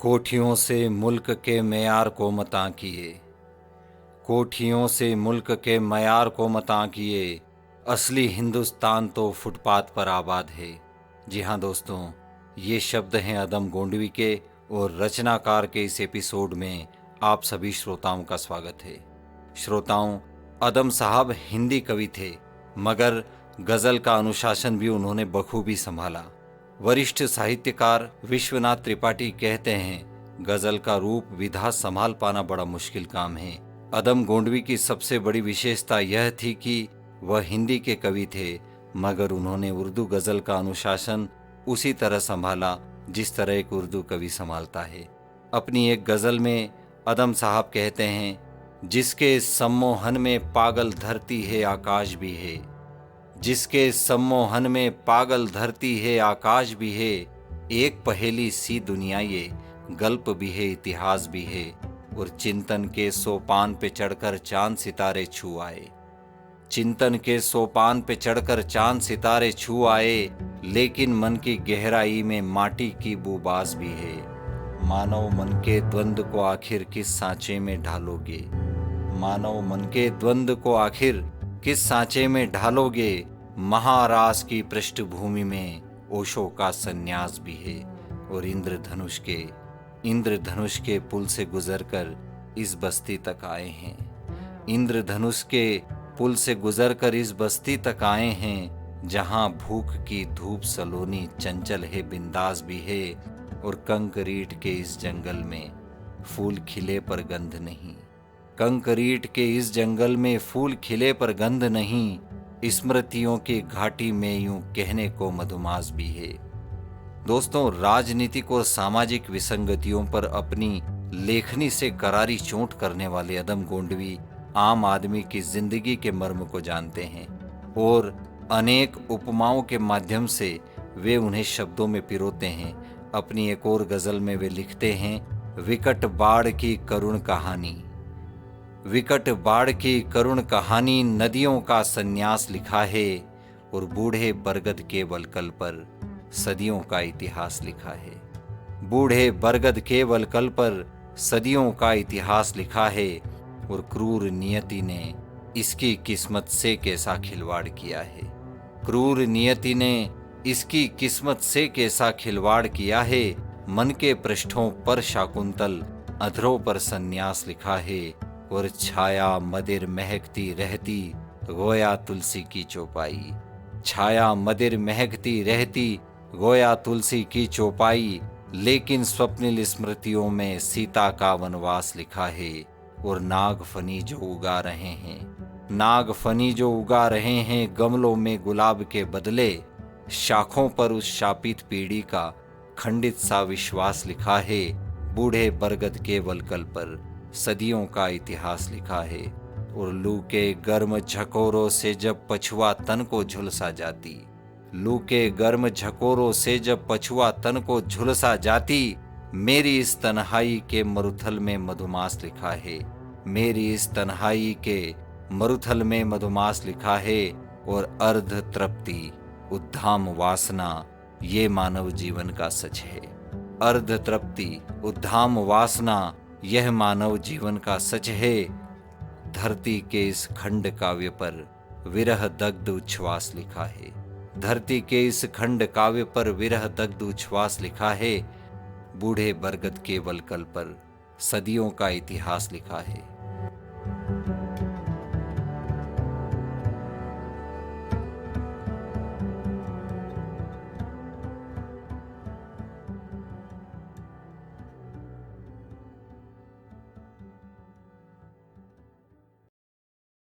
कोठियों से मुल्क के मयार को मत आंकिए, कोठियों से मुल्क के मयार को मत आंकिए, असली हिंदुस्तान तो फुटपाथ पर आबाद है। जी हाँ दोस्तों, ये शब्द हैं अदम गोंडवी के और रचनाकार के इस एपिसोड में आप सभी श्रोताओं का स्वागत है। श्रोताओं, अदम साहब हिंदी कवि थे, मगर गज़ल का अनुशासन भी उन्होंने बखूबी संभाला। वरिष्ठ साहित्यकार विश्वनाथ त्रिपाठी कहते हैं, गज़ल का रूप विधा संभाल पाना बड़ा मुश्किल काम है। अदम गोंडवी की सबसे बड़ी विशेषता यह थी कि वह हिंदी के कवि थे, मगर उन्होंने उर्दू गज़ल का अनुशासन उसी तरह संभाला जिस तरह एक उर्दू कवि संभालता है। अपनी एक गज़ल में अदम साहब कहते हैं, जिसके सम्मोहन में पागल धरती है आकाश भी है, जिसके सम्मोहन में पागल धरती है आकाश भी है, एक पहेली सी दुनिया ये, गल्प भी है इतिहास भी है, और चिंतन के सोपान पे चढ़कर चांद सितारे छू आए, चिंतन के सोपान पे चढ़कर चांद सितारे छू आए, लेकिन मन की गहराई में माटी की बूबास भी है। मानव मन के द्वंद्व को आखिर किस सांचे में ढालोगे, मानव मन के द्वंद्व को आखिर किस सांचे में ढालोगे, महारास की पृष्ठभूमि में ओशो का सन्यास भी है, और इंद्रधनुष के पुल से गुजरकर इस बस्ती तक आए हैं, इंद्रधनुष के पुल से गुजरकर इस बस्ती तक आए हैं, जहां भूख की धूप सलोनी चंचल है बिंदास भी है, और कंकरीट के इस जंगल में फूल खिले पर गंध नहीं, कंकरीट के इस जंगल में फूल खिले पर गंध नहीं, स्मृतियों की घाटी में यूं कहने को मधुमास भी है। दोस्तों, राजनीतिक और सामाजिक विसंगतियों पर अपनी लेखनी से करारी चोट करने वाले अदम गोंडवी आम आदमी की जिंदगी के मर्म को जानते हैं, और अनेक उपमाओं के माध्यम से वे उन्हें शब्दों में पिरोते हैं। अपनी एक और गजल में वे लिखते हैं, विकट बाढ़ की करुण कहानी, विकट बाढ़ की करुण कहानी, नदियों का सन्यास लिखा है, और बूढ़े बरगद के वलकल पर सदियों का इतिहास लिखा है, बूढ़े बरगद के वलकल पर सदियों का इतिहास लिखा है, और क्रूर नियति ने इसकी किस्मत से कैसा खिलवाड़ किया है, क्रूर नियति ने इसकी किस्मत से कैसा खिलवाड़ किया है, मन के पृष्ठों पर शाकुंतल, अधरों पर सन्यास लिखा है, और छाया मदिर महकती रहती गोया तुलसी की चौपाई, छाया मदिर महकती रहती गोया तुलसी की चौपाई, लेकिन स्वप्निल स्मृतियों में सीता का वनवास लिखा है, और नागफनी जो उगा रहे हैं, नागफनी जो उगा रहे हैं गमलों में गुलाब के बदले, शाखों पर उस शापित पीढ़ी का खंडित सा विश्वास लिखा है, बूढ़े बरगद के वलकल पर सदियों का इतिहास लिखा है, और लू के गर्म झकोरों से जब पछुआ तन को झुलसा जाती, लू के गर्म झकोरों से जब पछुआ तन को झुलसा जाती, मेरी इस तन्हाई के मरुथल में मधुमास लिखा है, मेरी इस तन्हाई के मरुथल में मधुमास लिखा है, और अर्ध तृप्ति उद्धाम वासना ये मानव जीवन का सच है, अर्ध तृप्ति उद्धाम वासना यह मानव जीवन का सच है। धरती के इस खंड काव्य पर विरह दग्ध उच्छ्वास लिखा है, धरती के इस खंड काव्य पर विरह दग्ध उच्छ्वास लिखा है, बूढ़े बरगद के वलकल पर सदियों का इतिहास लिखा है।